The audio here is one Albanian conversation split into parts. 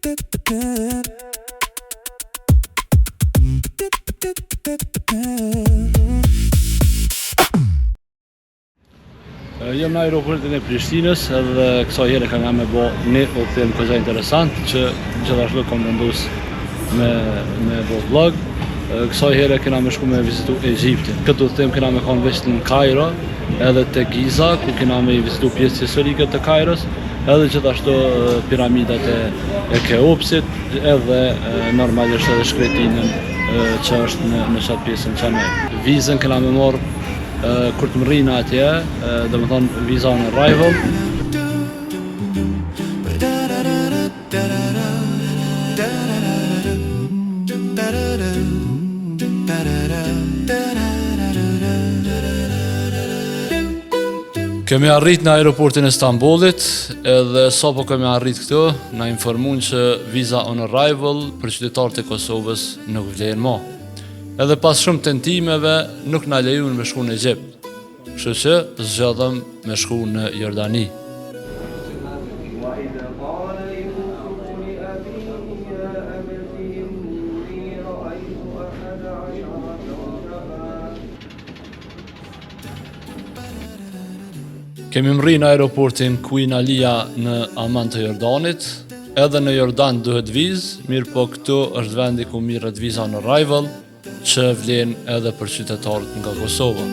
Jam në aeroportin e Prishtinës edhe kësaj here kam me bo një udhëtim këza interesant që gjithashtu kam vendus me bo vlog. Kësaj here kena me shku me vizitu Egjiptin. Këtë udhëtim kena me kanë veç në Kairo edhe te Giza ku kena me vizitu pjesë historike të Kairos edhe gjithashtu piramidat e Keopsit edhe normalisht edhe shkretinën që është në qatë pjesën që ne. Vizën kena me morë kur të më rrinë atje, dhe më thonë visa on arrival. Kemi arrit në aeroportin e Stambollit, edhe sapo kemi arrit këtu, na informuan që visa on arrival për qytetarët e Kosovës nuk vlen më. Edhe pas shumë tentimeve nuk na lejun me shku në Egjipt, kështu që zgjodhëm me shku në Jordani. Kemi mri në aeroportin Queen Alia në Aman të Jordanit, edhe në Jordan duhet vizë, mirë po këtu është vendi ku mirët visa on arrival, që vlen edhe për qytetarët nga Kosova.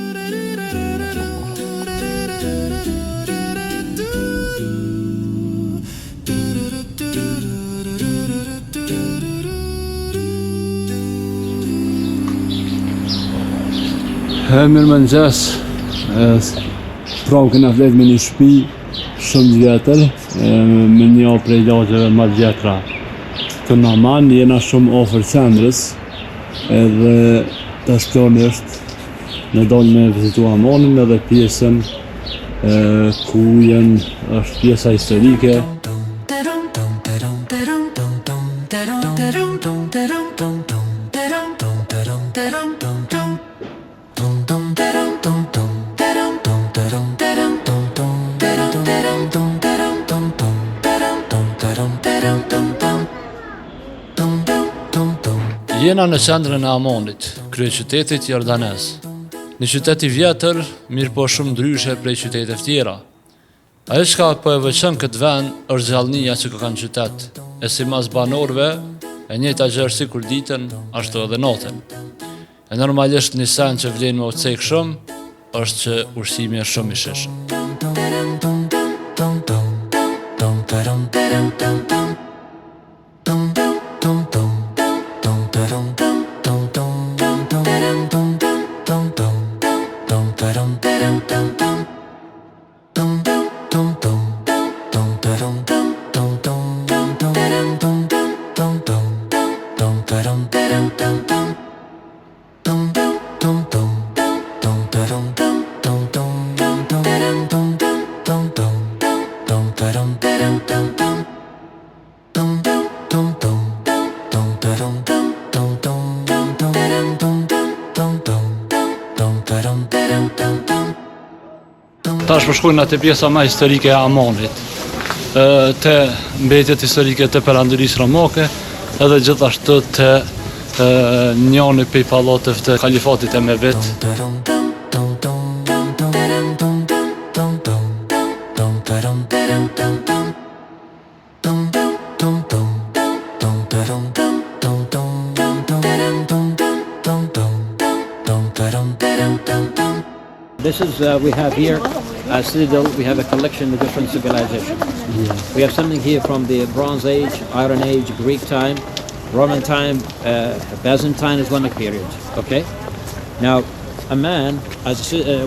Mirëmëngjes. Pranë kena flet me një shtëpi shumë vjetër, me një prej lagjeve më të vjetra të Aman, jena shumë afër qendrës. Edhe tash plani është në dalë me vizitu Amanin edhe pjesën ku është pjesa historike. Jena në qendrën e Amanit, kryeqytetit jordanez. Një qytet i vjetër, mirë po shumë ndryshe prej qyteteve tjera. Ajo çka po e veçon këtë vend është gjallënia që ka kanë qytet, e sipas banorëve, e njëjta gjë si kur ditën, ashtu edhe natën. E normalisht një sen që vlen me ucek shumë, është që ushqimi është shumë i shishëm. Tash po shkojmë atë pjesa më historike e Amanit, te mbetjet historike të perandorisë romake, edhe gjithashtu te njëri prej pallateve të kalifatit Emevid. This is, we have here, Citadel, we have a collection of different civilizations. Yeah. We have something here from the Bronze Age, Iron Age, Greek time, Roman time, Byzantine, Islamic period, okay? Now, Amman,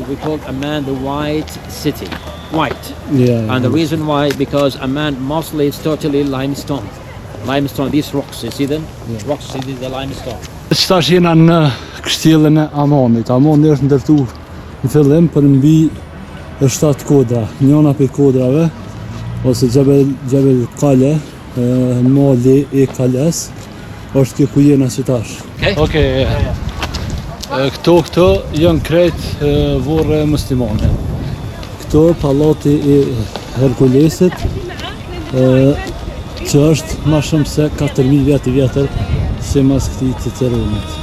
we call Amman the White City, white. Yeah. And the reason why, because Amman mostly is totally limestone. Limestone, these rocks, you see them? Yeah. Rocks, you see the limestone. Tash jena në kështjellën e Amanit. Amani është ndërtuar në fillim për mbi 7 kodra, njëna për kodrave, ose Gjebel Kale, mali e Kales, është kjo ku jena që tash. Okej. Këto janë krejt vorre muslimane. Këto pallati i Herkulesit, që është ma shumë se 4000 vjet i vjetër sipas këtij Ciceronit.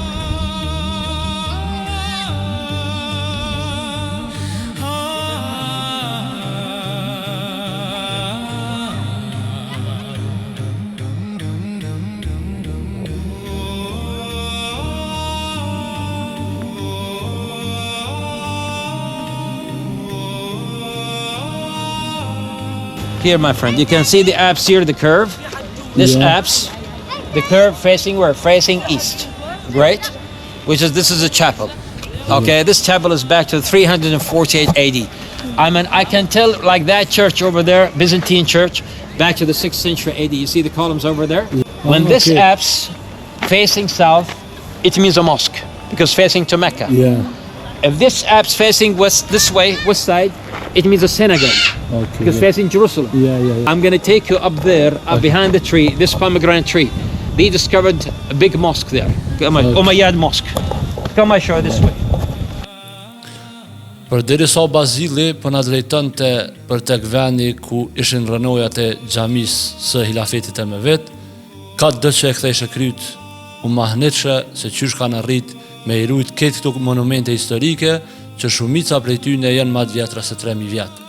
Here, my friend, you can see the apse here, the curve. This apse, the curve facing where? Facing east. Great. This is a chapel. Okay, this chapel is back to 348 AD. I mean, I can tell like that church over there, Byzantine church, back to the 6th century AD. You see the columns over there? When this apse facing south, it means a mosque because facing to Mecca. Yeah. If this apse facing west, this way, west side, it means a synagogue. Okay. Because facing Jerusalem. Yeah. I'm going to take you up there, behind the tree, this pomegranate tree. They discovered a big mosque there, Umayyad Mosque. Come, I show you this way. Përderisa Bazili po na drejtonte për tek vendi ku ishin rënojat e xhamisë së Hilafetit Emevet, ka dë që e kthejshë kryt u mahnetshë se qysh kanë arrit me i rujt këtë këto monumente historike që shumica prej tyne janë më të vjetra se 3000 vjet.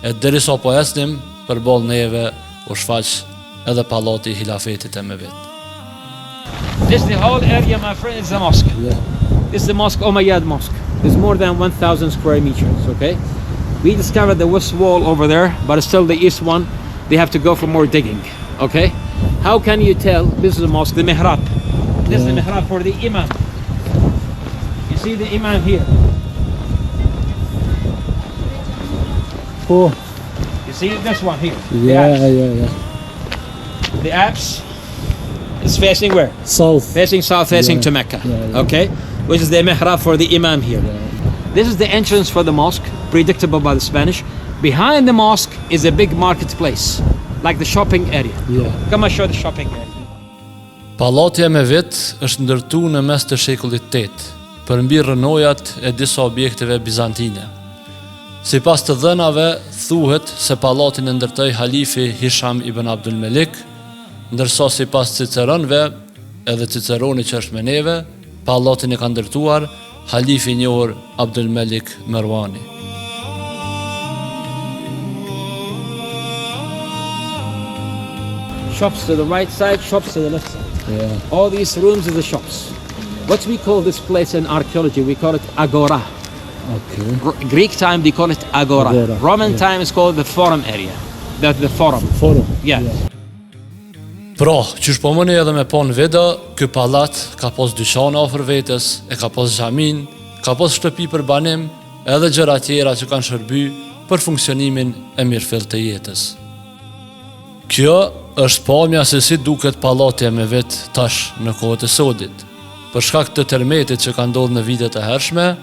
E derisa po esnim përballë neve u shfaq edhe pallati I Hilafetit Emevet. This the whole area, my friend, is the mosque. Yeah. This is the mosque, Umayyad Mosque. It's more than 1,000 square meters, okay? We discovered the west wall over there, but still the east one, they have to go for more digging, okay? How can you tell this is a mosque, the mihrab? This is the mihrab for the imam. You see the imam here. Oh. You see this one here. Yeah. The apse is facing where? South. Facing south, facing to Mecca. Okay? Which is the mihrab for the imam here. This is the entrance for the mosque, predictable by the Spanish. Behind the mosque is a big marketplace, like the shopping area. Come and show the shopping area. Pallati Emevet është ndërtuar në mes të shekullit 8, përmbi rënojat e disa objekteve bizantine. Sipas të dhënave, thuhet se pallatin e ndërtoi halifi Hisham ibn Abdul Malik, ndërsa sipas Ciceronëve, edhe Ciceroni që është me neve, pallatin e ka ndërtuar halifi I njohur Abdul Malik Merwani. Shops to the right side, shops to the left side. All these rooms are the shops. What we call this place in archaeology, we call it agora. Okay. Greek time they call it agora. Roman time is called the forum area. The forum. Forum. Pra, qysh po mëni edhe me pa në video, ky pallat ka pas dyqane afër vetes, e ka pas xhamin, ka pas shtëpi për banim, edhe gjëra tjera që kanë shërby për funksionimin e mirëfillt të jetës. Kjo është pamja se si duket pallati Emevet tash në kohët e sodit. Për shkak të tërmetit që ka ndodhur në vitet e hershme,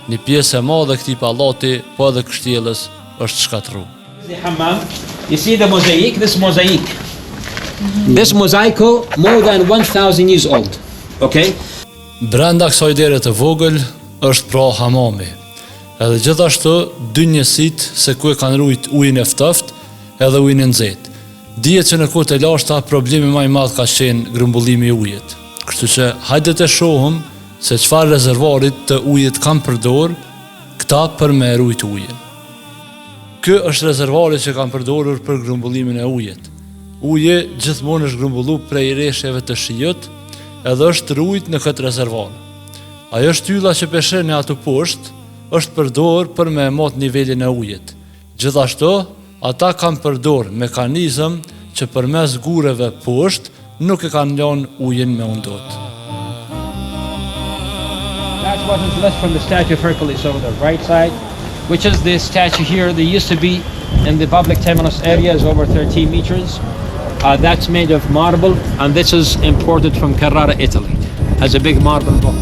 një pjesë e madhe këtij pallati, po edhe kështjellës, është shkatërruar. The hammam, you see the mosaic, this mosaic. This mosaico more than 1,000 years old. Okay? Brenda kësaj dere të vogël është pra hamami. Edhe gjithashtu dy njësit se ku e kanë rujt ujin e ftoftë edhe ujin e nxehtë. Dihet që në kohët e lashta problemi më I madh ka qenë grumbullimi I ujit. Kështu që hajde të shohim se çfarë rezervoarit të ujit kanë përdor këta për me rujt ujin. Ky është rezervoari që kanë përdorur për grumbullimin e ujit. Uji gjithmonë është grumbulluar prej rreshjeve të shijut, edhe është rujt në këtë rezervuar. Ajo shtylla që peshen e ato poshtë është përdor për me mot nivelin e ujit. Gjithashtu, ata kanë përdor mekanizëm që përmes gureve poshtë nuk e kanë lënë ujin me undot. That's what is left from the statue of Hercules over the right side, which is the statue here. There used to be in the public terminus area is over 13 meters. That's made of marble, and this is imported from Carrara, Italy, as a big marble block.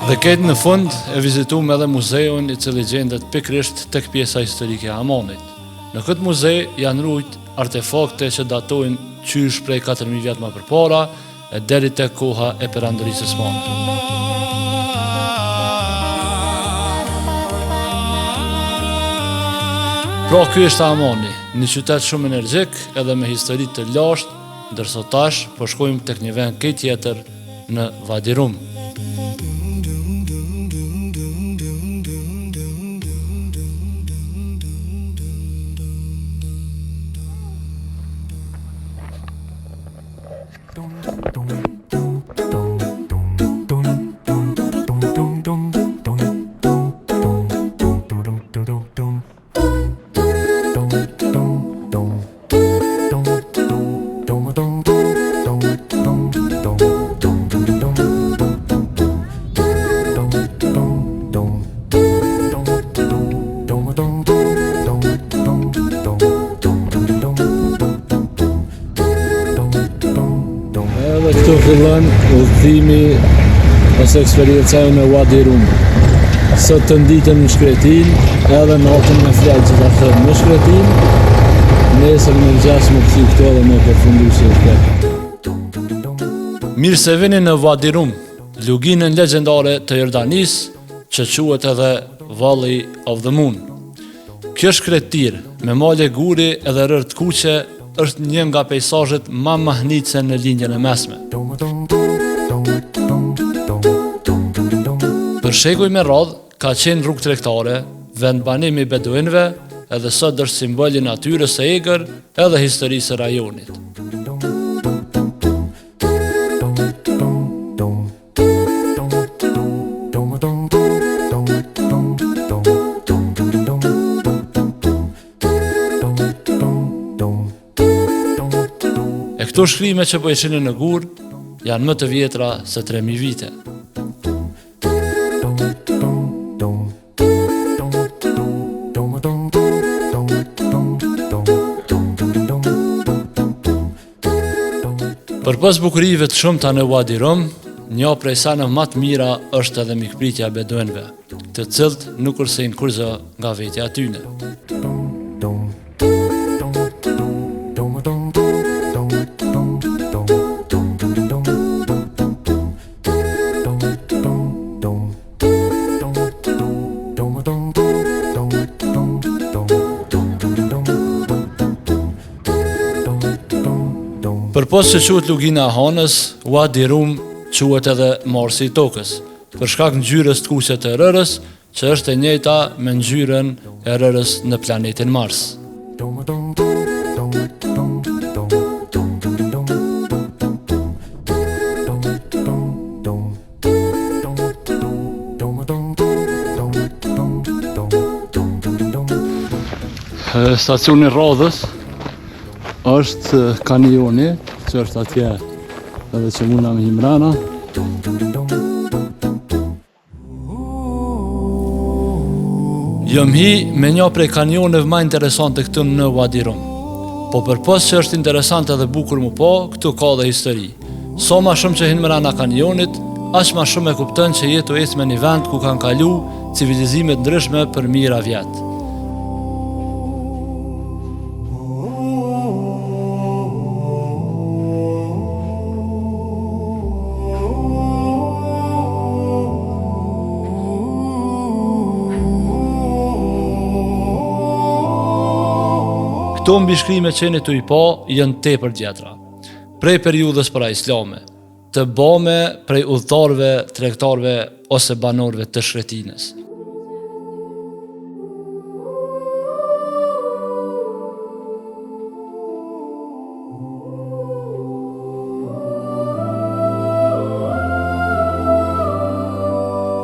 Dhe këtë në fund e vizituam edhe muzeun I cili gjendet pikërisht tek pjesa historike e Hamonit. Në këtë muze janë rujt artefakte që datojnë qysh prej 4000 vjet më përpara e deri tek koha e perandorisë Osmane. Pra ky është Hamoni. një qytet shumë energjik edhe me histori të lashtë, ndërsa tash po shkojmë tek një vend këtë tjetër në Wadi Rum. Edhe këtu fillon udhëtimi ose eksperjenca në Wadi Rum. Sot të nditëm në Shkretin, edhe natën me fletë që ta thëmë në Shkretin, nesër në mëngjes me këthy këto dhe me përfundu si këtë. Mirë se vini në Wadi Rum, luginën legjendare të Jordanis, që quhet edhe Valley of the Moon. Kjo shkretir, me male guri edhe rërë të kuqe, është një nga pejsazhet më mahnitse në linjën e mesme. Për shekuj me radhë, ka qenë rrugë tregtare, vend banimi i beduinëve, edhe sot është simbol i natyrës së egër edhe historisë së rajonit. Këto shkrime që po ishin në gur janë më të vjetra se 3000 vite. Përpos bukurive të shumta në Wadi Rum, një prej sanave më të mira është edhe mikpritja e beduinëve, të cilët nuk kursejnë kurrë nga vetja e tyre. Përpos që quhet lugina e Hanës, Wadi Rum quhet edhe Marsi i tokës, për shkak ngjyrës të kuqe të rërës, që është e njëjta me ngjyrën e rërës në planetin Mars. Stacioni radhës është kanioni, që është atje edhe që muna me himrana. Jëm hi me një prej kanioneve më interesante këtu në Wadi Rum. Po përpos që është interesant edhe bukur më po, këtu ka dhe histori. Sa ma shumë që himrana kanionit, aq ma shumë e kupton që jetu ecë me një vend ku kanë kalu civilizimet ndryshme për mijëra vjet. Këto mbishkrime që jeni të i pa janë tepër djetra, prej periudhës para islame, të bame prej udhëtarëve, tregtarëve ose banorëve të Shkretinës.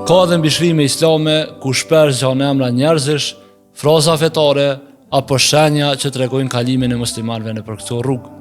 Ka dhe mbishkrime islame ku shpesh gjanë emra njerëzish, fraza fetare apo shenja që tregojnë kalimin e muslimanëve nëpër këto rrugë.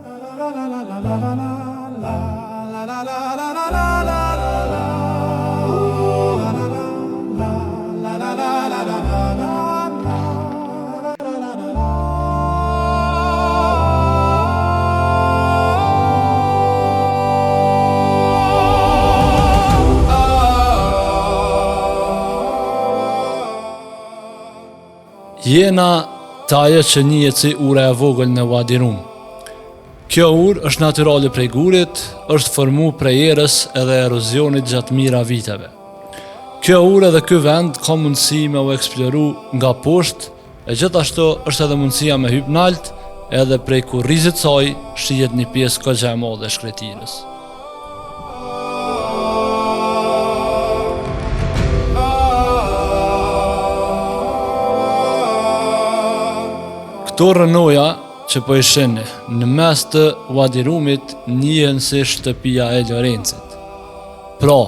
Jena të ajo që njihet si ura e vogël në Wadi Rum. Kjo urë është natyrale prej gurit, është formu prej erës edhe erozionit gjatë mijëra viteve. Kjo urë edhe ky vend ka mundësi me u eksploru nga poshtë E gjithashtu është edhe mundësia me hyp nalt, edhe prej kurrizit saj shihet një pjesë kogja e madhe e shkretinës. Këto rënoja që po i shihni në mes të Wadi Rumit njihen si shtëpia e Lorencit. Pra,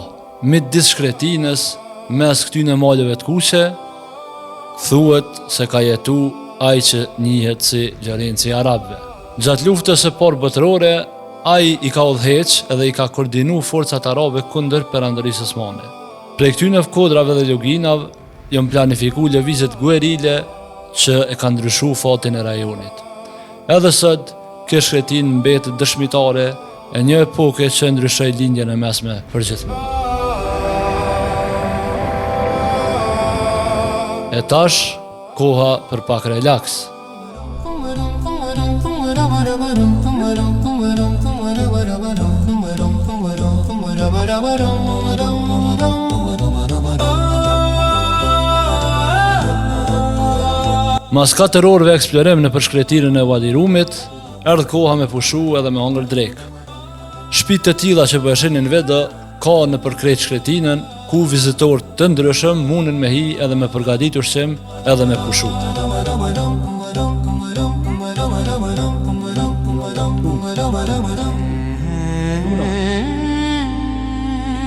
midis shkretinës, mes këtyne maleve të kuqe, thuhet se ka jetu ai që njihet si Lorenci i Arabëve. Gjatë luftës së parë botërore, ai i ka udhëheq edhe i ka koordinu forcat arabe kundër perandorisë osmane. Prej këtyne kodrave dhe loginave janë planifikuar lëvizjet guerile që e ka ndryshu fatin e rajonit. Edhe sot, kjo shkretin mbetet dëshmitare e një epoke që ndryshoi lindjen e mesme përgjithmonë. E tash, koha për pak relaks. Mas 4 orëve eksplorim në përshkretinën e Wadi Rumit, erdhë koha me pushu edhe me hongër drek. Shtëpitë të tilla që po e shihni në video ka në përkrejt shkretinën, ku vizitorë të ndryshëm mundin me hi edhe me përgatit ushqim edhe me pushu.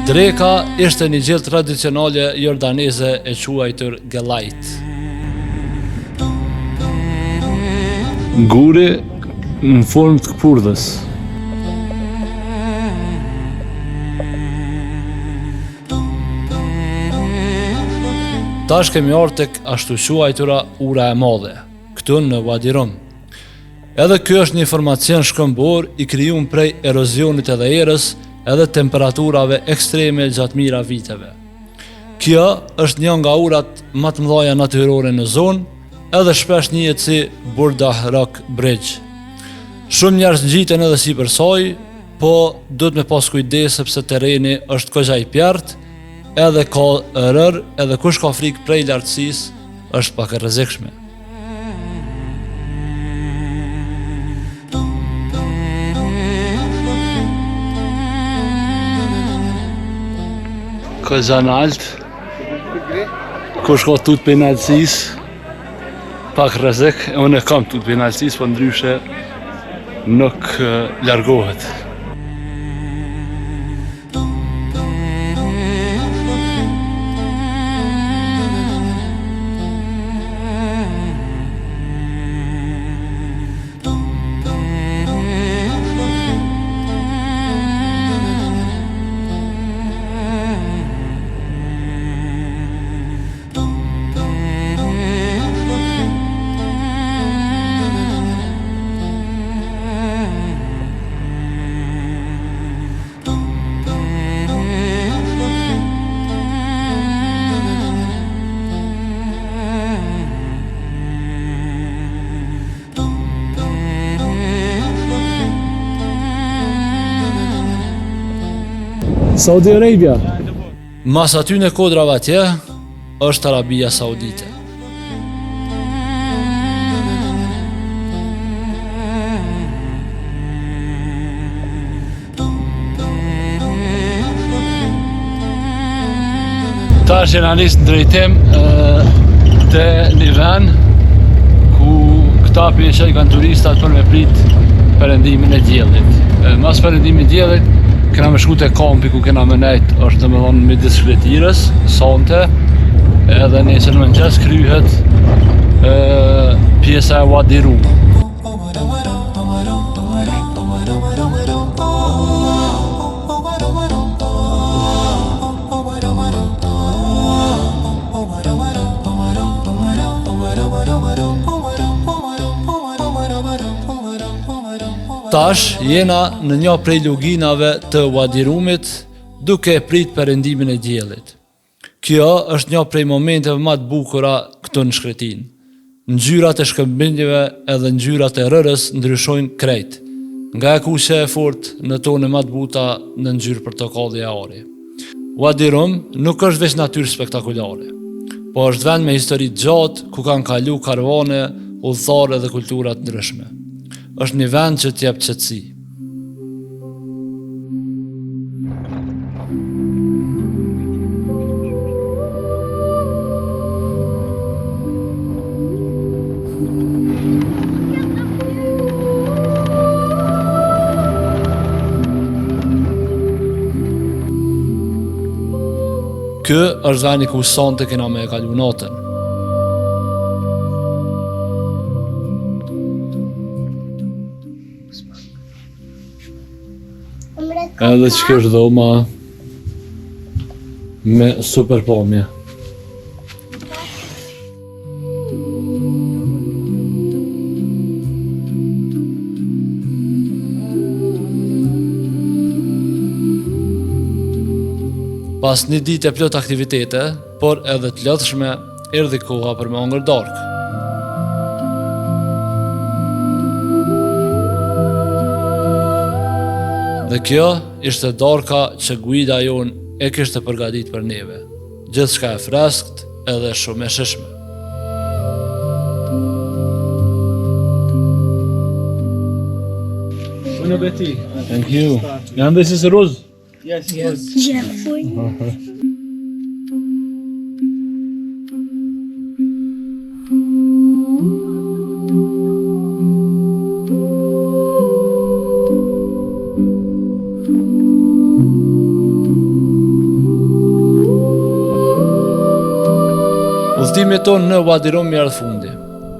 Dreka ishte një gjellë tradicionale jordaneze e quajtur gelajt. Nguri në formë të këpurdhës. Tash kemi ardhur tek ashtu quajtura ura e madhe, këtu në Wadi Rum. Edhe ky është një formacion shkëmbor i krijuar prej erozionit edhe erës, edhe temperaturave ekstreme gjatë mijëra viteve. Kjo është një nga urat më të mëdha natyrore në zonë, edhe shpesh njihet si Burdah Rock Bridge. Shumë njerëz ngjiten edhe sipër saj, po duhet me pas kujdes sepse terreni është kogja i pjert, edhe ka rër, edhe kush ka frikë prej lartësisë është pak e rrezikshme. Kogja në alt, kush ka tut për nalësisë, pak rrezik, unë e kam tut për nalësisë, po ndryshe nuk largohet. Saudi Arabia. Mas aty në kodrave atje është Arabia Saudite. Tash jena nis në drejtim të një ven ku këta pjesë kanë turistat për me prit perëndimin e diellit. Mas perëndimit të diellit kena me shku te kampi ku kena me nejt, është dhe me thonë midis shkretirës, sante, edhe nesër në mëngjes kryhet pjesa e Wadi Rum. Tash jena në një prej luginave të Wadi Rumit duke prit perëndimin e diellit. Kjo është një prej momenteve më të bukura këtu në shkretin. Ngjyrat e shkëmbinjeve edhe ngjyrat e rërës ndryshojnë krejt, nga e kuqe e fortë në tone më të buta në ngjyrë portokalli e ari. Wadi Rum nuk është veç natyrë spektakolare, po është vend me histori të gjatë ku kanë kalu karavane, udhëtarë dhe kultura të ndryshme. Është një vend që t'jep qetësi. Ky është veni ku sonte kena me e kalu natën. Edhe që kështë dhoma me super pomje. Pas një ditë e plot aktivitete, por edhe të lodhshme, erdhi koha për me hongër darkë. Dhe kjo ishte darka që guida jonë e kishte përgatit për neve. Gjithçka e freskët edhe shumë e shishme. Buon appetito. Thank you. And this is rose. Yes. Udhëtimi tonë në Wadi Rum i ardh fundi.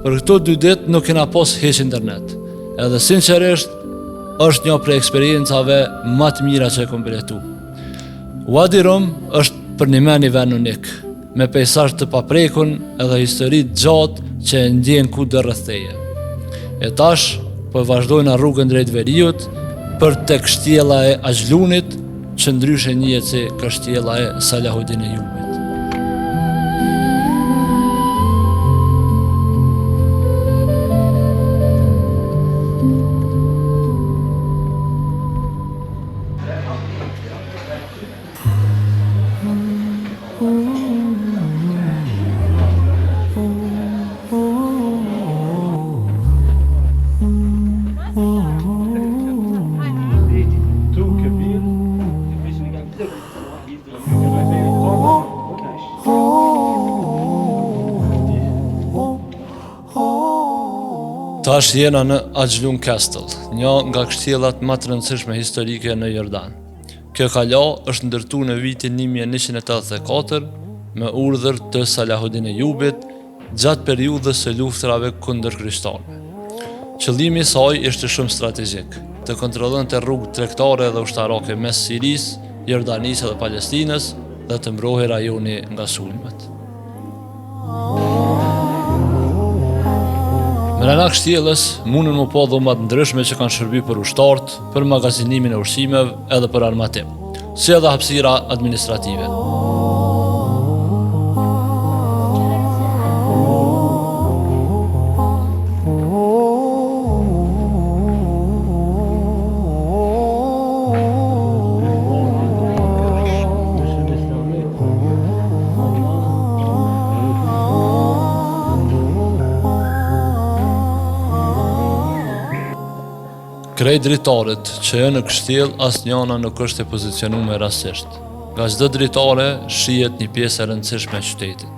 Për këto 2 ditë nuk kena pas hiç internet. Edhe sinqerisht është një prej eksperiencave më të mira që e kam përjetu. Wadi Rum është për një mend i vend unik, me peizazh të paprekun edhe histori të gjatë që e ndjen kudo rreth teje. E tash po vazhdojnë në rrugën drejt veriut për tek shtjella e Axhlunit, që ndryshe njihet si kështjella e Salahuddin Eyyubit. Tash jena në Axhlun Castle, një nga kështjellat më të rëndësishme historike në Jordan. Kjo kala është ndërtuar në vitin 1184 me urdhër të Salahuddin Eyyubit gjatë periudhës së luftrave kundër krishterëve. Qëllimi i saj ishte shumë strategjik, të kontrollonte rrugët tregtare dhe ushtarake mes Sirisë, Jordanisë dhe Palestinës dhe të mbrohej rajoni nga sulmet. Brenda kështjellës mundën më pa dhoma të ndryshme që kanë shërby për ushtarët, për magazinimin e ushqimeve edhe për armatim, si edhe hapësira administrative. Krejt dritaret që janë në kështjellë asnjëna nuk është e pozicionuar rastësisht. Nga çdo dritare shihet një pjesë e rëndësishme e qytetit.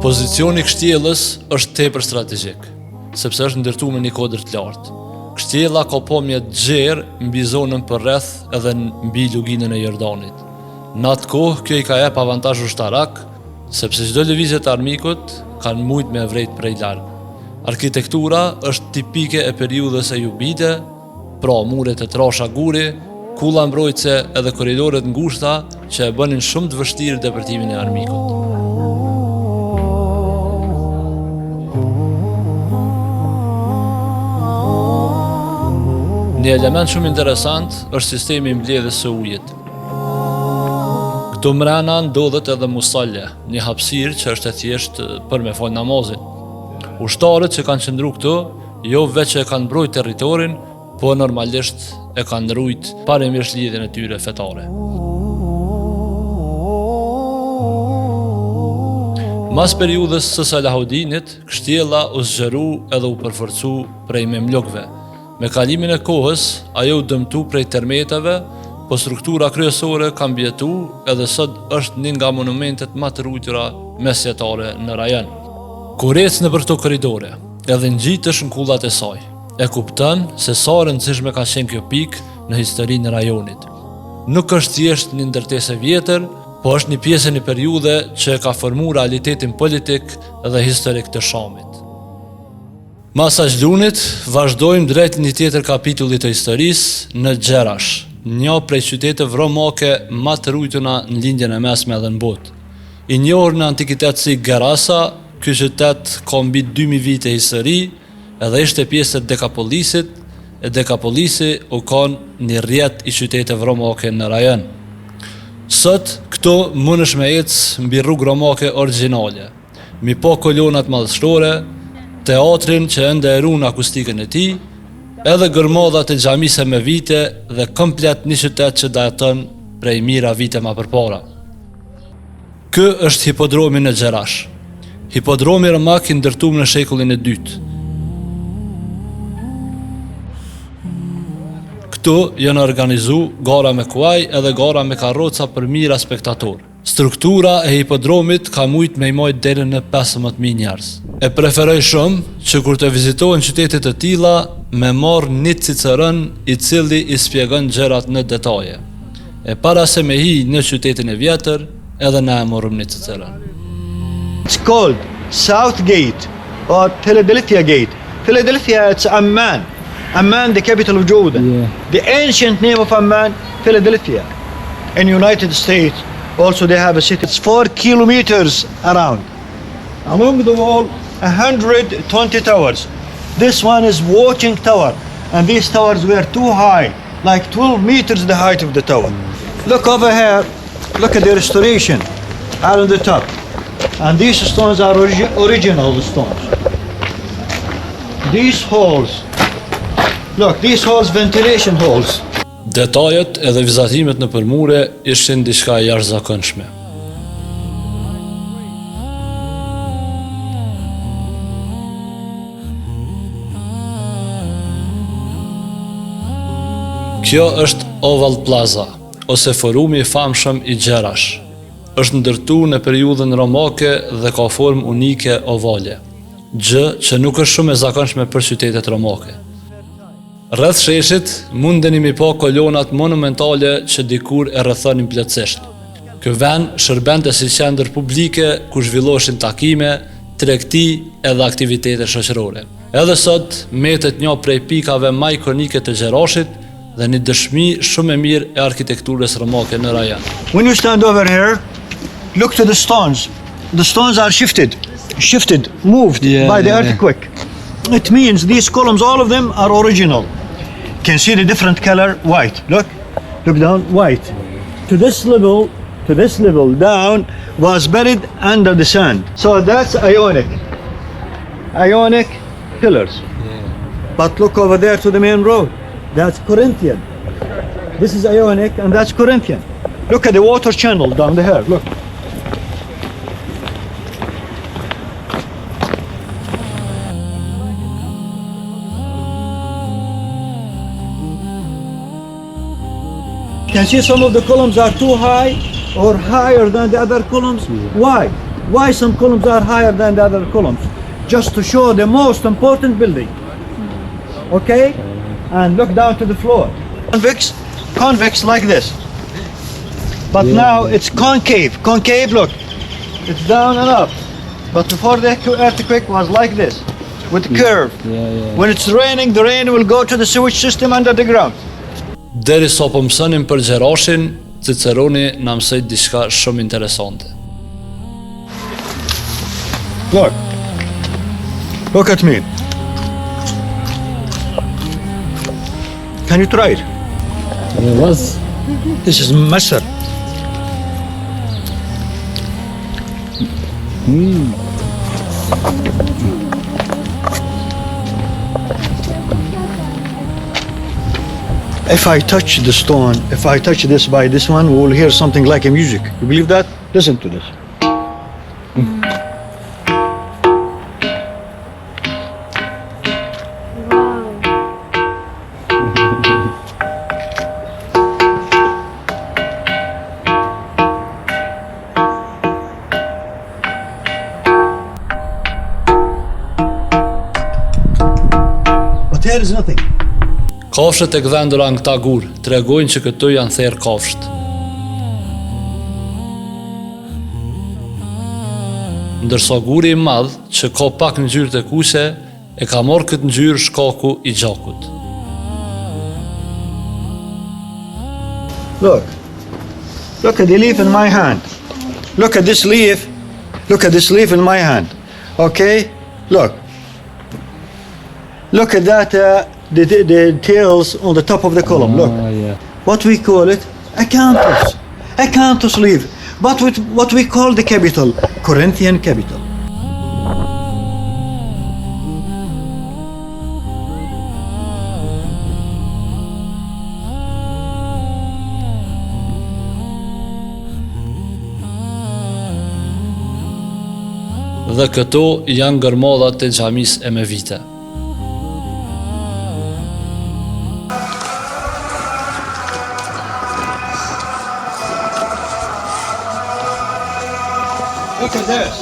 Pozicioni i kështjellës është tepër strategjik, sepse është ndërtuar me një kodër të lartë. Kështjella ka pomje të gjerë mbi zonën përreth edhe mbi luginën e Jordanit. Në atë kohë, kjo i ka jep avantazh ushtarak, sepse çdo lëvizje të armikut kanë mujt me vrejt prej larg. Arkitektura është tipike e periudhës Eyyubite, pra muret e trasha guri, kulla mbrojtëse edhe korridoret ngushta që e bënin shumë të vështirë depërtimin e armikut. Një element shumë interesant është sistemi i mbledhjes së ujit. Këtu mrena ndodhet edhe musalle, një hapësirë që është e thjeshtë për me fal namazin. Ushtarët që kanë qëndruar këtu jo veç që e kanë mbrojt territorin, po normalisht e kanë rujt parimisht lidhjen e tyre fetare. Mas periudhës së Salahudinit, kështjella u zgjeru edhe u përforcu prej Memlukëve. Me kalimin e kohës, ajo u dëmtu prej termeteve, po struktura kryesore ka mbjetu edhe sot është një nga monumentet më të rujtura mesjetare në rajon. Kur ec nëpër këto korridore, edhe ngjitesh në kullat e saj, e kupton se sa e rëndësishme ka qenë kjo pikë në historinë e rajonit. Nuk është thjesht një ndërtesë e vjetër, po është një pjesë e një periudhe që ka formuar realitetin politik dhe historik të Shamit. Mas Ajlunit, vazhdojmë drejt një tjetër kapitullit të historisë në Xherash, një prej qyteteve romake më të rujtuna në lindjen e mesme edhe në botë. I njohur në antikitet si Gerasa, ky qytet ka mbi 2000 vite histori edhe ishte pjesë e Dekapolisit, e Dekapolisi u kon një rrjet i qyteteve romake në rajon. Sot, këto mundesh me ecë mbi rrugë romake origjinale, mi po kolonat madhështore, teatrin që ende e ruan akustikën e tij, edhe gërmodhat e xhamisë me vite dhe komplet një qytet që daton prej mira vite më përpara. Ky është hipodromi në Xherash. Hipodromi romak i ndërtuar në shekullin e dytë. Këtu janë organizu gara me kuaj edhe gara me karroca për mira spektatorë. Struktura e hipodromit ka mujt me i majt deri në 15.000 njerëz. E preferoj shumë që kur të vizitohen qytete të tilla me marrë një Ciceron i cili i spjegon gjërat në detaje. E para se me hi në qytetin e vjetër, edhe na e morëm një Ciceron. It's called South Gate or Philadelphia Gate. Philadelphia, it's Amman. Amman, the capital of Jordan. Yeah. The ancient name of Amman, Philadelphia. In United States, also they have a city. It's 4 kilometers around. Along the wall, 120 towers. This one is watching tower, and these towers were too high, like 12 meters the height of the tower. Look over here, look at the restoration out on the top. And these stones are original stones. These holes, look, these holes, ventilation holes. Detajet edhe vizatimet në përmure ishin diçka e jashtëzakonshme. Kjo është Oval Plaza, ose forumi i famshëm i Xherash. Është ndërtuar në periudhën romake dhe ka formë unike ovale, gjë që nuk është shumë e zakonshme për qytetet romake. Rreth sheshit mundeni mi pa kolonat monumentale që dikur e rrethonin plotësisht. Ky vend shërbente si qendër publike ku zhvilloheshin takime, tregti edhe aktivitete shoqërore. Edhe sot mbetet një prej pikave më ikonike të Xherashit dhe një dëshmi shumë e mirë e arkitekturës romake në rajon. When you stand over here, look to the stones. The stones are shifted, moved by the earthquake. It means these columns, all of them are original. Can see the different color, white. Look down, white. To this level down was buried under the sand. So that's Ionic pillars. But look over there to the main road. That's Corinthian. This is Ionic and that's Corinthian. Look at the water channel down there, look. You can see some of the columns are too high or higher than the other columns. Why? Why some columns are higher than the other columns? Just to show the most important building. Okay? And look down to the floor. Convex like this. But now it's concave. Concave, look. It's down and up. But before the earthquake was like this, with a curve. When it's raining, the rain will go to the sewage system under the ground. Deri sa po mësonim për Xherashin, Ciceroni na mësoi diçka shumë interesante. Look at me. Can you try it? This is mustard. If I touch the stone, if I touch this by this one, we will hear something like a music. You believe that? Listen to this. But here is nothing. Kafshët e gdhendura në këta gur tregojnë që këtu janë therr kafshët. Ndërsa guri i madh, që ka pak ngjyrë të kuqe, e ka marrë këtë ngjyrë shkaku i gjakut. Look at the leaf in my hand. Look at this leaf. Look at this leaf in my hand. Okay? Look at that, the tails on the top of the column. Look. Yeah. What we call it? Acanthus. Acanthus leaf. But with what we call the capital, Corinthian capital. Dhe këto janë gërmadhat e xhamisë e Mevite. Look at this.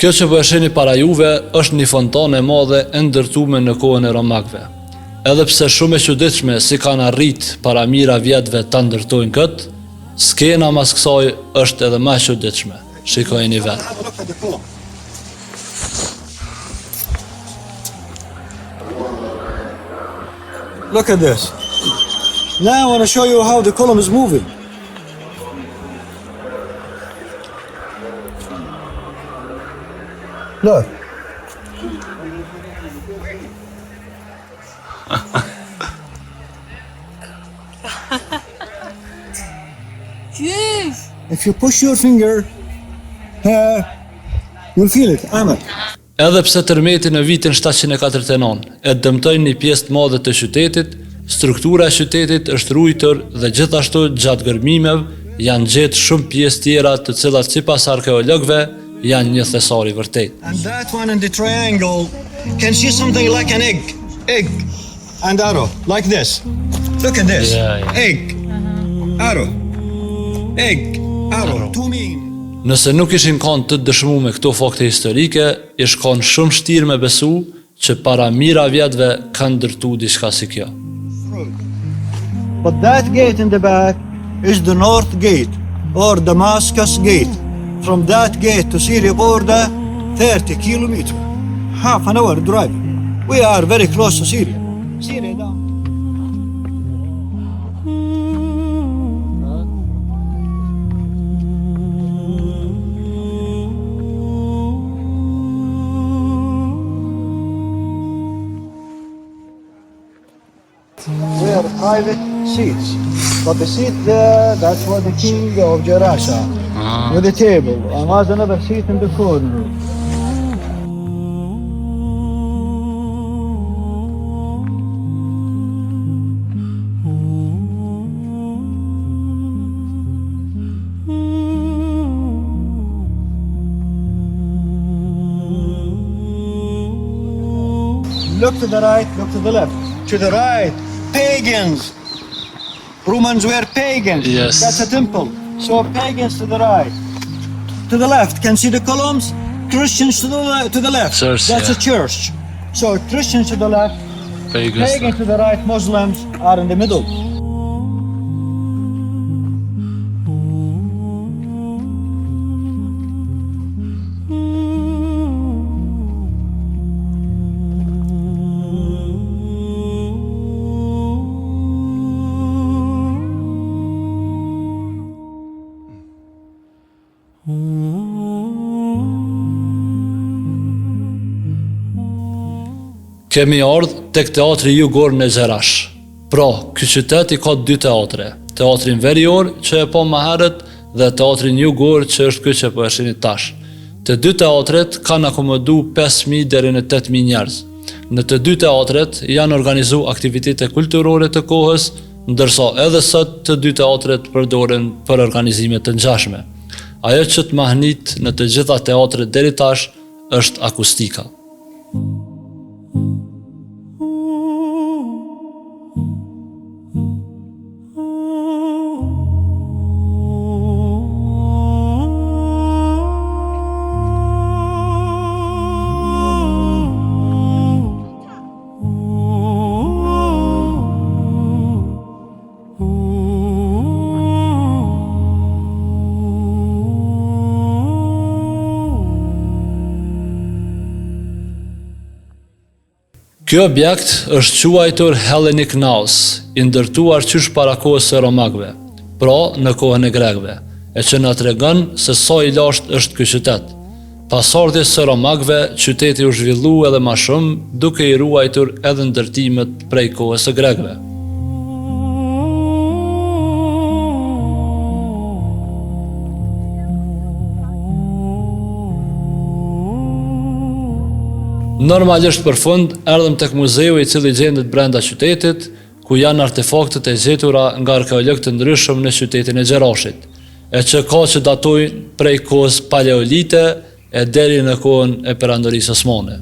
Kjo që po e shihni para juve është një fontanë e madhe e ndërtuar në kohën e romakëve. Edhe pse shumë e çuditshme si kanë arrit para mira vjetëve ta ndërtojnë këtë, skena mas kësaj është edhe më e çuditshme. Shikojeni vetë. Have a look at the column. Look at this. Now I want to show you how the column is moving. Look. If you push your finger here, you'll feel it. Ahmed. Edhe pse tërmeti në vitin 749 e dëmtoi një pjesë të madhe të qytetit, struktura e qytetit është ruajtur dhe gjithashtu gjatë gërmimeve janë gjetë shumë pjesë tjera të cilat sipas arkeologëve janë një thesar i vërtet. And that one in the triangle can see something like an egg and arrow, like this. Look at this. Yeah. Egg, arrow, egg, arrow. Two mean. Nëse nuk ishin kanë të dëshmuar këto fakte historike, ish kanë shumë vështirë me besu që para mira vjetëve kanë ndërtuar diçka si kjo. But that gate in the back is the North Gate or Damascus Gate. From that gate to Syria border, 30 kilometers. Half an hour drive. We are very close to Syria. Syria down. We have private seats, but the seat there, that's for the king of Gerasa, with a table, and there's another seat in the corner. Look to the right, look to the left. To the right, pagans. Romans were pagans. Yes. That's a temple. So pagans to the right. To the left, can see the columns? Christians to the left. Church, That's yeah. a church. So Christians to the left, Pagans. pagans to the right, Muslims are in the middle. Kemi ardhur tek teatri jugor në Xerash. Pra, ky qytet i ka dy teatre. Teatrin verior që e pa më herët dhe teatrin jugor që është ky që po e shihni tash. Të dy teatret kanë akomodu 5.000 deri në 8.000 njerëz. Në të dy teatret janë organizuar aktivitete kulturore të kohës, ndërsa edhe sot të dy teatret përdoren për organizime të ngjashme. Ajo që të mahnit në të gjitha teatret deri tash është akustika. Kjo objekt është quajtur Hellenic Naos, i ndërtuar qysh para kohës së romakëve, pra në kohën e grekëve, e që na tregon se sa i lashtë është ky qytet. Pas ardhjes së romakëve, qyteti u zhvillua edhe më shumë, duke i ruajtur edhe ndërtimet prej kohës së grekëve. Normalisht për fund, erdhëm tek muzeu i cili gjendet brenda qytetit, ku janë artefaktet e gjetura nga arkeologë të ndryshëm në qytetin e Gjerashit, e që ka që datojnë prej kohës paleolite e deri në kohën e perandorisë osmane.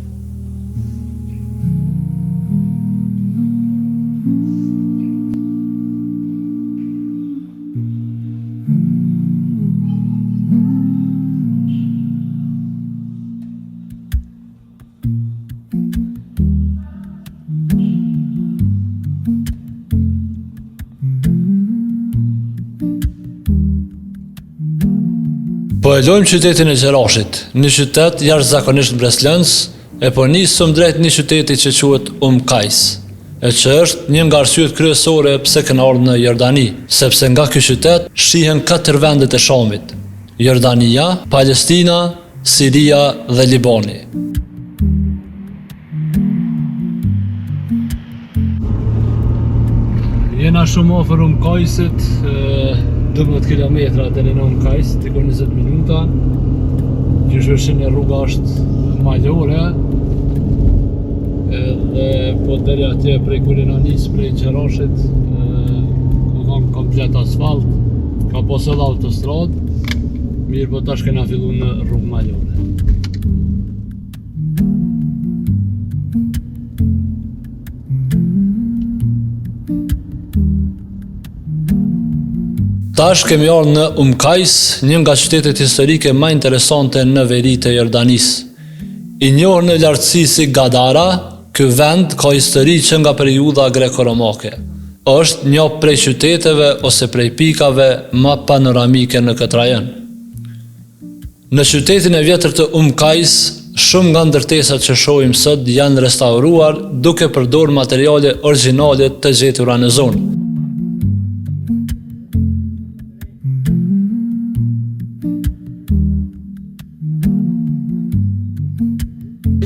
Po e lojmë qytetin e Gjerashit, një qytet jashtëzakonisht mbreslënës, e po nisëm drejt një qyteti që quhet Kajs, e që është një nga arsyet kryesore pse kena ardhur në Jordani, sepse nga ky qytet shihen 4 vendet e Shamit: Jordania, Palestina, Siria dhe Libani. Jena shumë afër Kajsit, 12 kilometra deri në Kajs, diku 20 minuta. Gjithsesi rruga është malore. Edhe po deri atje prej kur na nis prej Gjerashit, ku kam komplet asfalt, ka pas edhe autostradë, mirë po tash kena filluar në rrugë malore. Tash kemi ardhur në Kajs, një nga qytetet historike më interesante në veri të Jordanisë. I njohur në lartësi si Gadara, ky vend ka histori që nga periudha greko-romake. Është një prej qyteteve ose prej pikave më panoramike në këtë rajon. Në qytetin e vjetër të Kajs, shumë nga ndërtesat që shohim sot janë restauruar duke përdorur materiale origjinale të gjetura në zonë.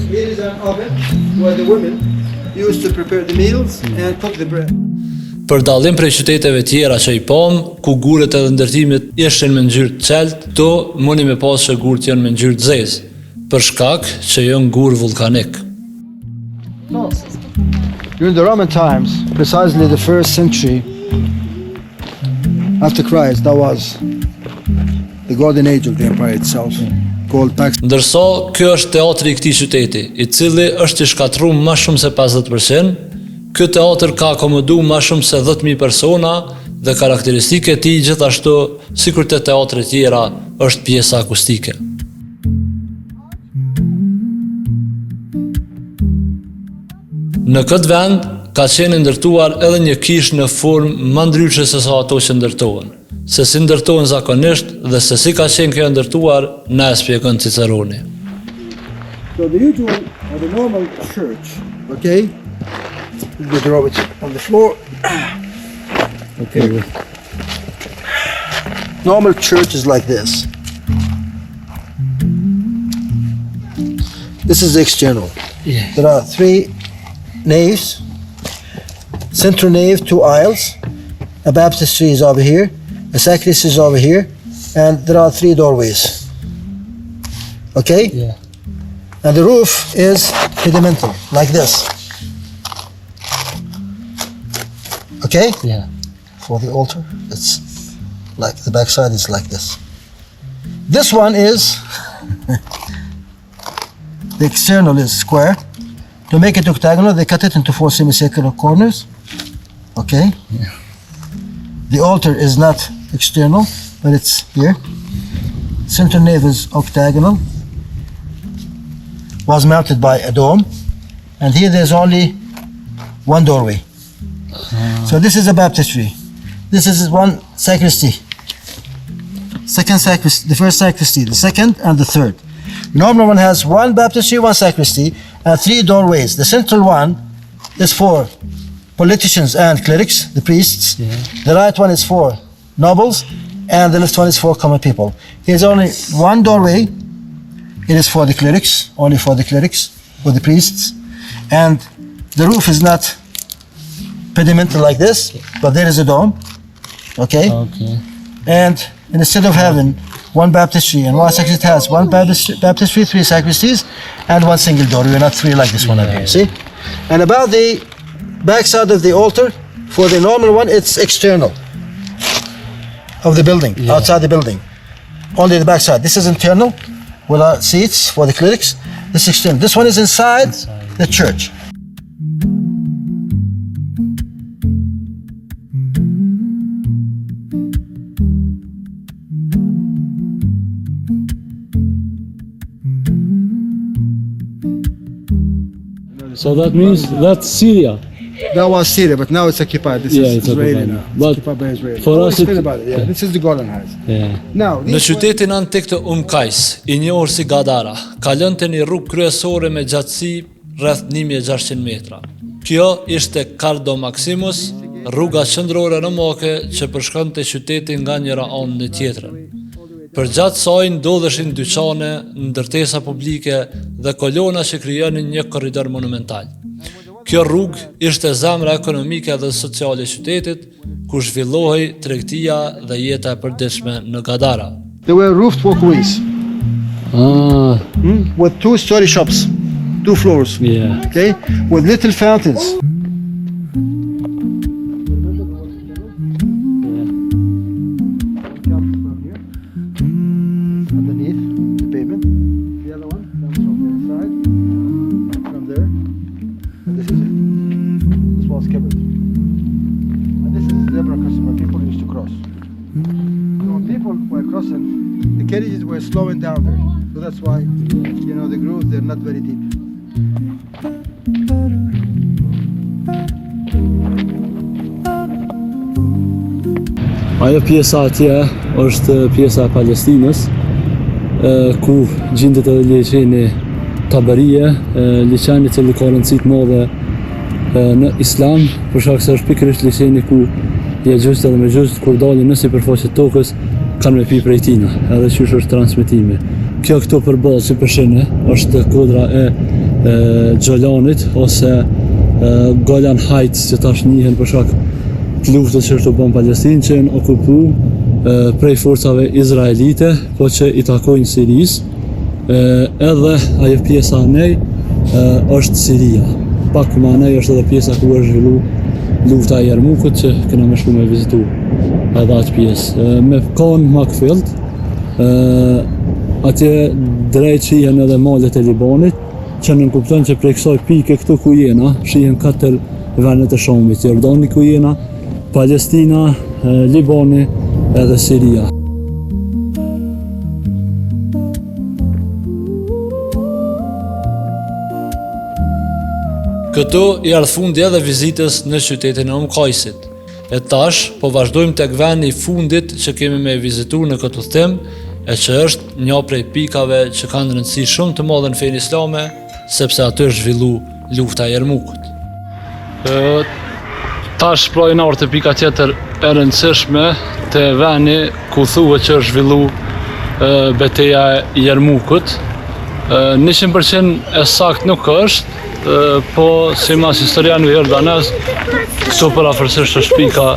Here is an oven where the women used to prepare the meals and cook the bread. Për dallim prej qyteteve tjera që i pam, ku gurët edhe ndërtimet ishin me ngjyrë të qeltë, këto mundi me pas që gurët janë me ngjyrë të zezë, për shkak që janë gurë vulkanik. During the Roman times, precisely the 1st century after Christ, that was the golden age of the empire itself, called Pax. Ndërsa kjo është teatri i këtij qyteti, i cili është i shkatruar më shumë se 50%, ky teatr ka akomoduar më shumë se 10.000 persona dhe karakteristike e tij gjithashtu, sikur të teatret tjera, është pjesa akustike. Në këtë vend ka qenë ndërtuar edhe një kishë në formë më ndryshe se sa ato që ndërtohen. Se si ndërtohen zakonisht dhe se si ka qenë kjo ndërtuar, na e shpjegon Ciceroni. So the usual or the normal church, okay? You throw it on the floor. Okay. Normal church is like this. This is the external. Yeah. There are 3 naves, central nave, 2 aisles, a baptistry is over here, a sacristy is over here, and there are 3 doorways. Okay? Yeah. And the roof is pedimental, like this. Okay? Yeah. For the altar, it's like the backside is like this. This one is the external is square. To make it octagonal, they cut it into 4 semicircular corners. Okay? Yeah. The altar is not external, but it's here. Center nave is octagonal. Was mounted by a dome. And here there's only one doorway. So this is a baptistry. This is one sacristy. Second sacristy, the first sacristy, the second and the third. Normal one has one baptistry, one sacristy, and 3 doorways. The central one is for politicians and clerics, the priests. Yeah. The right one is for nobles, and the left one is for common people. There's only one doorway. It is for the clerics, only for the clerics, for the priests. And the roof is not pedimental like this, but there is a dome. Okay? Okay. And instead of having one baptistry and one sacristy, it has one baptistry, 3 sacristies, and one single doorway, not 3 like this one up here. See? And about the backside of the altar, for the normal one, it's external of the building, outside the building. Only the backside. This is internal, with our seats for the clerics. This is external. This one is inside the church. So that means that's Syria. That was Syria, but now it's occupied. This Yeah, is it's Israeli occupied now. now. It's But occupied by Israel. for us it- about it. Yeah, this is the Golan Heights. Yeah. Now, Në qytetin antik të Kajs, i njohur si Gadara, kalonte një rrugë kryesore me gjatësi rreth 1600 metra. Kjo ishte Cardo Maximus, rruga qendrore romoke që përshkonte qytetin nga njëra anë në tjetrën. Përgjatë saj ndodheshin dyqane, ndërtesa publike dhe kolona që krijonin një korridor monumental. Kjo rrugë ishte zemra ekonomike dhe sociale e qytetit, ku zhvillohej tregtia dhe jeta e përditshme në Gadara. there were roofed walkways Ah, with 2-story shops, 2 floors. yeah. Okay, with little fountains. Underneath the pavement. The other one comes from the inside, from there, and this is it. This was covered. And this is the zebra crossing where people used to cross. So when people were crossing, the carriages were slowing down there. So that's why, the grooves, they're not very deep. Ajo pjesa atje është pjesa e Palestinës, ku gjendet edhe liçeni Taberie, liçeni që ka rëndësi të madhe në Islam, për shkak se është pikërisht liçeni ku Jegjust edhe Mejgjust kur dalin në sipërfaqe të tokës kanë me pi prej tina, edhe qysh është transmetimi. Kjo këtu përballë që përshene është kodra e Gjolanit ose Golan Heights që tash njihen për shkak të luftës që është bën Palestinë që janë okupu prej forcave izraelite, po që i takojnë Sirisë. Edhe ajo pjesa nej është Siria. Pak më anej është edhe pjesa ku është zhvillu lufta e Jarmukut që kena më shumë e vizitu edhe atë pjesë. Me kanë Makfield, atje drejt shihen edhe malet e Libanit, që nënkupton që prej kësaj pike këtu ku jena, shihen 4 vendet e Shamit, Jordani ku jena, Palestina, Libani edhe Siria. Këtu i ardh fundi edhe vizitës në qytetin e Kajsit. E tash po vazhdojmë tek vendi i fundit që kemi me vizitu në këtë udhtim, e që është një prej pikave që kanë rëndësi shumë të madhe në fenë islame, sepse aty është zhvillu lufta e Jarmukut. Tash projnë orë të pika tjetër e rëndësishme të veni ku thuhet që është zhvillu betejë e Jarmukut. 100% e sakt nuk është, po si mas historianëve jordanez, këtu përafërsisht është pika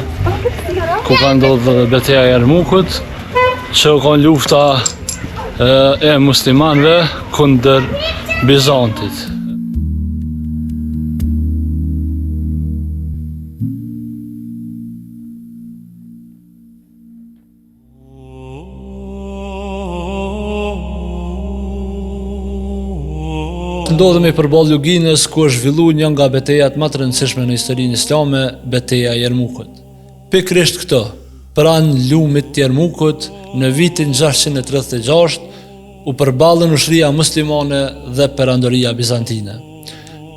ku ka ndodhur betejë e Jarmukut, që ka lufta e muslimanëve kundër Bizantit. ndodhemi përballë luginës ku është zhvilluar një nga betejat më të rëndësishme në historinë islame, beteja e Jermukut. Pikërisht këtë, pranë lumit të Jermukut, në vitin 636, u përballën ushtria muslimane dhe perandoria bizantine.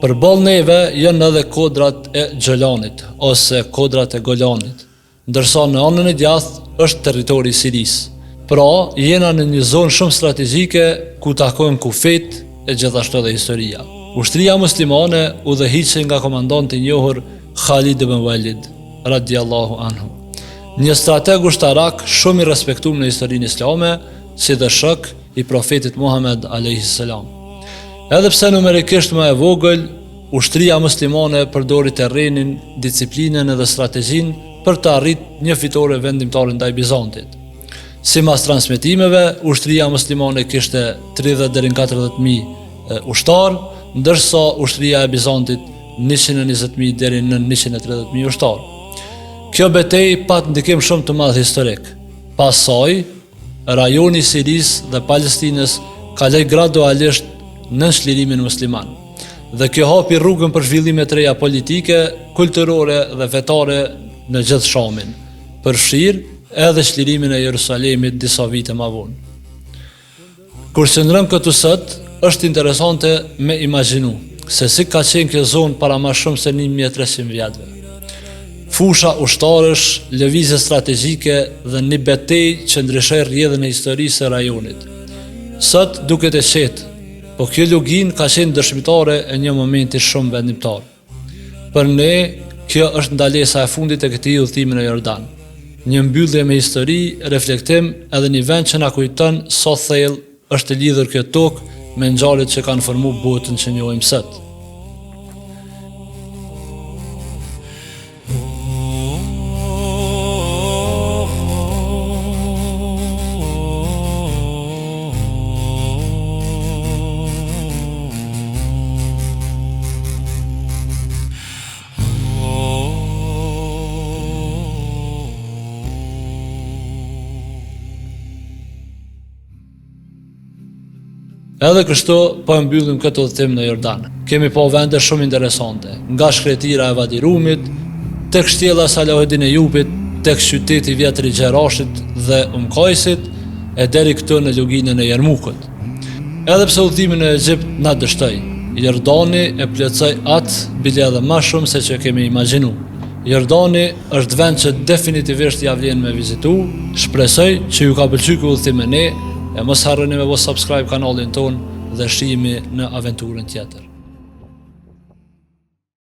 Përballë neve janë edhe kodrat e Gjolanit ose kodrat e Golanit, ndërsa në anën e djathtë është territori i Sirisë. Pra, jena në një zonë shumë strategjike ku takojnë kufet e gjithashtu edhe historia. Ushtria muslimane udhëhiqej nga komandanti i njohur Khalid ibn Walid radiallahu anhu, një strateg ushtarak shumë i respektuar në historinë islame, si dhe shok i profetit Muhammed alayhis salam. Edhe pse numerikisht më e vogël, ushtria muslimane përdori terrenin, disiplinën dhe strategjinë për të arritur një fitore vendimtare ndaj Bizantit. Sipas transmetimeve, ushtria muslimane kishte 30 deri në 40.000 ushtar, ndërsa ushtria e Bizantit 120.000 deri në 130.000 ushtar. Kjo betejë pat ndikim shumë të madh historik. Pas saj, rajoni i Sirisë dhe Palestinës kaloi gradualisht në çlirimin musliman. Dhe kjo hapi rrugën për zhvillime të reja politike, kulturore dhe fetare në gjithë Shamin, përfshirë edhe çlirimin e Jerusalemit disa vite më vonë. Kur qëndrojmë këtu sot, është interesante me imagjinu se si ka qenë kjo zonë para më shumë se 1300 vjetëve. Fusha ushtarësh, lëvizje strategjike dhe një betejë që ndryshoi rrjedhën e historisë së rajonit. Sot duket e qetë, po kjo lugin ka qenë dëshmitare e një momenti shumë vendimtar. Për ne, kjo është ndalesa e fundit e këtij udhëtimi në Jordan. Një mbyllje me histori, reflektim edhe një vend që na kujton sa thellë është lidhur kjo tokë me ngjarjet që kanë formuar botën që njohim sot. Edhe kështu po e mbyllim këtë udhëtim në Jordan. Kemi pa vende shumë interesante, nga shkretira e Vadi Rumit, tek shtjella Salahuddin Ejupit, tek qyteti i vjetër i Xherashit dhe Umkajsit, e deri këtu në luginën e Jermukut. Edhe pse udhëtimi në Egjipt na dështoi, Jordani e plotësoi atë bile edhe më shumë se që kemi imagjinu. Jordani është vend që definitivisht ja vlen me vizitu. Shpresoj që ju ka pëlqyer ky udhëtim me ne. E mos harroni me subscribe kanalin ton dhe shihemi në aventurën tjetër.